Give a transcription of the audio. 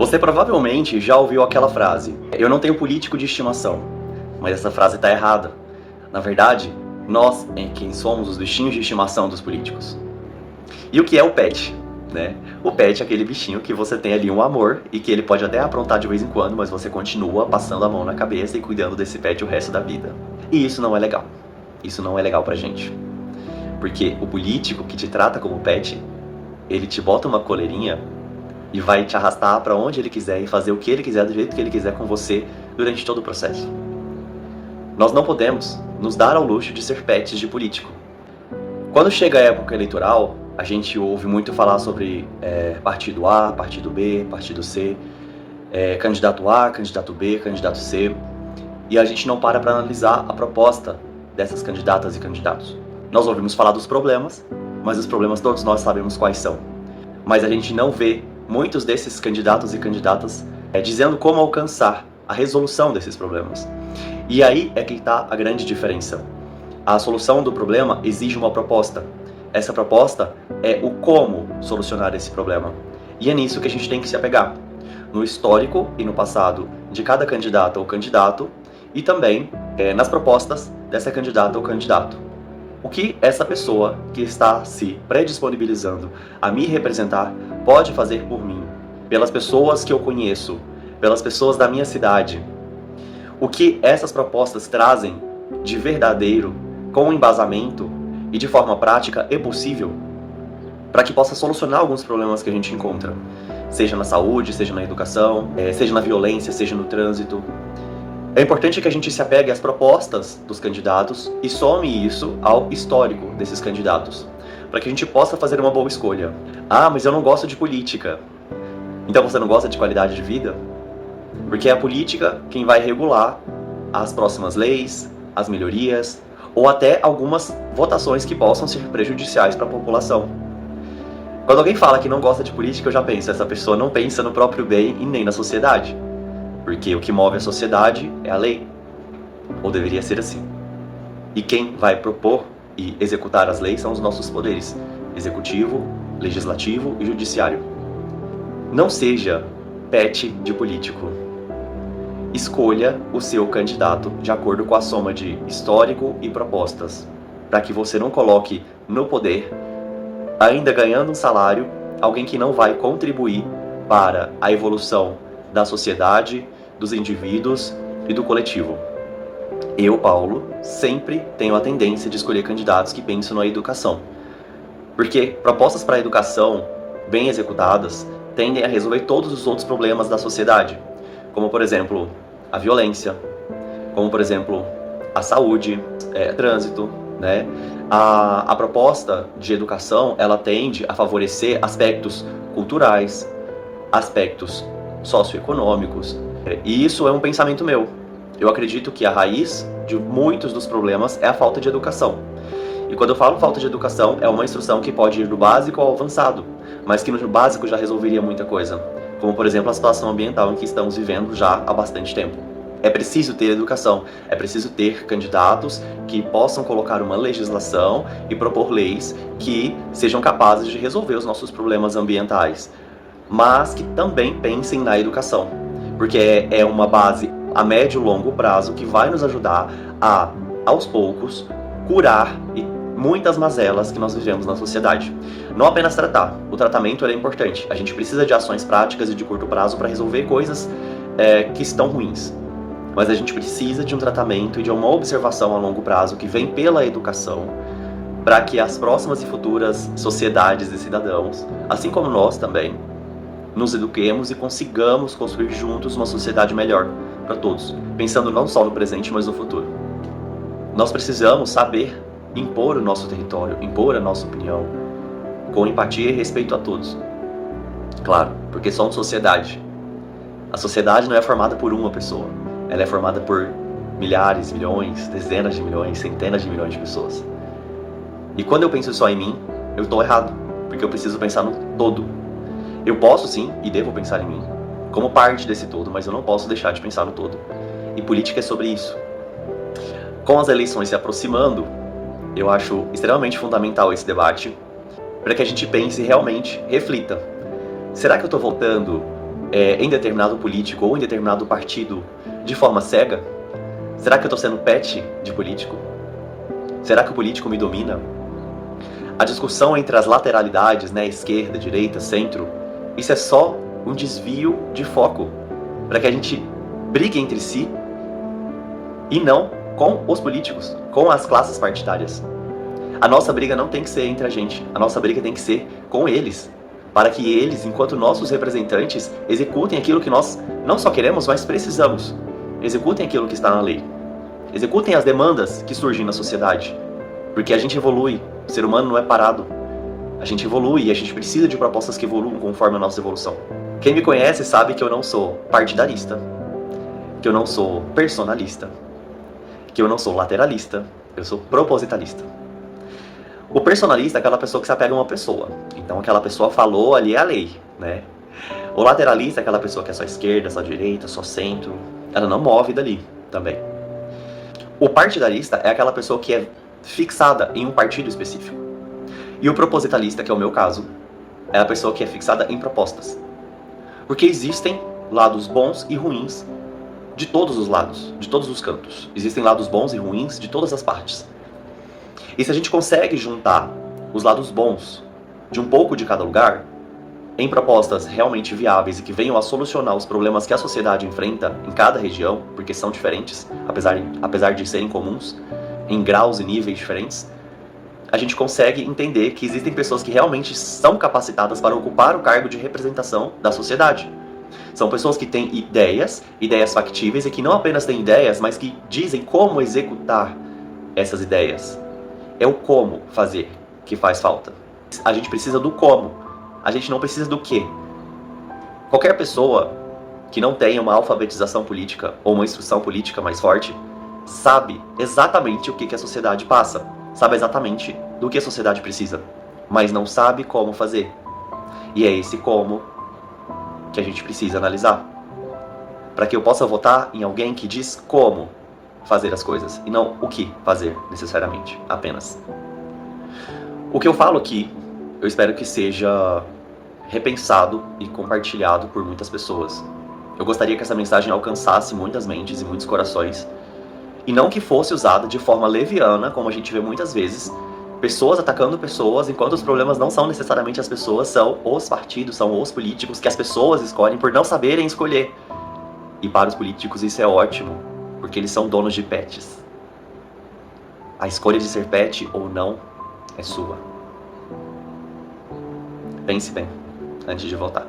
Você provavelmente já ouviu aquela frase: eu não tenho político de estimação. Mas essa frase está errada. Na verdade, nós é quem somos os bichinhos de estimação dos políticos. E o que é o pet? Né? O pet é aquele bichinho que você tem ali um amor e que ele pode até aprontar de vez em quando, mas você continua passando a mão na cabeça e cuidando desse pet o resto da vida. E isso não é legal. Isso não é legal pra gente. Porque o político que te trata como pet, ele te bota uma coleirinha e vai te arrastar para onde ele quiser e fazer o que ele quiser, do jeito que ele quiser com você durante todo o processo. Nós não podemos nos dar ao luxo de ser pets de político. Quando chega a época eleitoral, a gente ouve muito falar sobre partido A, partido B, partido C, candidato A, candidato B, candidato C, e a gente não para analisar a proposta dessas candidatas e candidatos. Nós ouvimos falar dos problemas, mas os problemas todos nós sabemos quais são. Mas a gente não vê muitos desses candidatos e candidatas dizendo como alcançar a resolução desses problemas. E aí é que está a grande diferença. A solução do problema exige uma proposta. Essa proposta é o como solucionar esse problema. E é nisso que a gente tem que se apegar. No histórico e no passado de cada candidata ou candidato e também nas propostas dessa candidata ou candidato. O que essa pessoa que está se predisponibilizando a me representar pode fazer por mim, pelas pessoas que eu conheço, pelas pessoas da minha cidade. O que essas propostas trazem de verdadeiro, com embasamento e de forma prática e possível, para que possa solucionar alguns problemas que a gente encontra, seja na saúde, seja na educação, seja na violência, seja no trânsito. É importante que a gente se apegue às propostas dos candidatos e some isso ao histórico desses candidatos, para que a gente possa fazer uma boa escolha. Ah, mas eu não gosto de política. Então você não gosta de qualidade de vida? Porque é a política quem vai regular as próximas leis, as melhorias, ou até algumas votações que possam ser prejudiciais para a população. Quando alguém fala que não gosta de política, eu já penso, essa pessoa não pensa no próprio bem e nem na sociedade. Porque o que move a sociedade é a lei. Ou deveria ser assim. E quem vai propor e executar as leis são os nossos poderes: executivo, legislativo e judiciário. Não seja pet de político. Escolha o seu candidato de acordo com a soma de histórico e propostas, para que você não coloque no poder, ainda ganhando um salário, alguém que não vai contribuir para a evolução da sociedade, dos indivíduos e do coletivo. Eu, Paulo, sempre tenho a tendência de escolher candidatos que pensam na educação. Porque propostas para a educação, bem executadas, tendem a resolver todos os outros problemas da sociedade. Como, por exemplo, a violência, como, por exemplo, a saúde, trânsito, né? A proposta de educação, ela tende a favorecer aspectos culturais, aspectos socioeconômicos. E isso é um pensamento meu. Eu acredito que a raiz de muitos dos problemas é a falta de educação. E quando eu falo falta de educação, é uma instrução que pode ir do básico ao avançado, mas que no básico já resolveria muita coisa. Como, por exemplo, a situação ambiental em que estamos vivendo já há bastante tempo. É preciso ter educação, é preciso ter candidatos que possam colocar uma legislação e propor leis que sejam capazes de resolver os nossos problemas ambientais, mas que também pensem na educação, porque é uma base a médio e longo prazo que vai nos ajudar a, aos poucos, curar muitas mazelas que nós vivemos na sociedade. Não apenas tratar, o tratamento é importante, a gente precisa de ações práticas e de curto prazo para resolver coisas que estão ruins, mas a gente precisa de um tratamento e de uma observação a longo prazo que vem pela educação, para que as próximas e futuras sociedades e cidadãos, assim como nós também, nos eduquemos e consigamos construir juntos uma sociedade melhor para todos, pensando não só no presente, mas no futuro. Nós precisamos saber impor o nosso território, impor a nossa opinião, com empatia e respeito a todos. Claro, porque somos sociedade. A sociedade não é formada por uma pessoa, ela é formada por milhares, milhões, dezenas de milhões, centenas de milhões de pessoas. E quando eu penso só em mim, eu estou errado, porque eu preciso pensar no todo. Eu posso sim, e devo pensar em mim, como parte desse todo, mas eu não posso deixar de pensar no todo. E política é sobre isso. Com as eleições se aproximando, eu acho extremamente fundamental esse debate, para que a gente pense realmente, reflita. Será que eu estou votando em determinado político ou em determinado partido de forma cega? Será que eu estou sendo pet de político? Será que o político me domina? A discussão entre as lateralidades, né, esquerda, direita, centro, isso é só um desvio de foco para que a gente brigue entre si e não com os políticos, com as classes partidárias. A nossa briga não tem que ser entre a gente, a nossa briga tem que ser com eles, para que eles, enquanto nossos representantes, executem aquilo que nós não só queremos, mas precisamos. Executem aquilo que está na lei. Executem as demandas que surgem na sociedade. Porque a gente evolui, o ser humano não é parado. A gente evolui e a gente precisa de propostas que evoluam conforme a nossa evolução. Quem me conhece sabe que eu não sou partidarista, que eu não sou personalista, que eu não sou lateralista, eu sou propositalista. O personalista é aquela pessoa que se apega a uma pessoa. Então aquela pessoa falou, ali é a lei, né? O lateralista é aquela pessoa que é só esquerda, só direita, só centro. Ela não move dali também. O partidarista é aquela pessoa que é fixada em um partido específico. E o propositalista, que é o meu caso, é a pessoa que é fixada em propostas. Porque existem lados bons e ruins de todos os lados, de todos os cantos. Existem lados bons e ruins de todas as partes. E se a gente consegue juntar os lados bons de um pouco de cada lugar, em propostas realmente viáveis e que venham a solucionar os problemas que a sociedade enfrenta em cada região, porque são diferentes, apesar de serem comuns, em graus e níveis diferentes, a gente consegue entender que existem pessoas que realmente são capacitadas para ocupar o cargo de representação da sociedade. São pessoas que têm ideias factíveis e que não apenas têm ideias, mas que dizem como executar essas ideias. É o como fazer que faz falta. A gente precisa do como, a gente não precisa do que. Qualquer pessoa que não tenha uma alfabetização política ou uma instrução política mais forte sabe exatamente o que a sociedade passa, sabe exatamente do que a sociedade precisa, mas não sabe como fazer. E é esse como que a gente precisa analisar, para que eu possa votar em alguém que diz como fazer as coisas, e não o que fazer, necessariamente, apenas. O que eu falo aqui, eu espero que seja repensado e compartilhado por muitas pessoas. Eu gostaria que essa mensagem alcançasse muitas mentes e muitos corações, e não que fosse usada de forma leviana, como a gente vê muitas vezes, pessoas atacando pessoas, enquanto os problemas não são necessariamente as pessoas, são os partidos, são os políticos que as pessoas escolhem por não saberem escolher. E para os políticos isso é ótimo, porque eles são donos de pets. A escolha de ser pet ou não é sua. Pense bem antes de votar.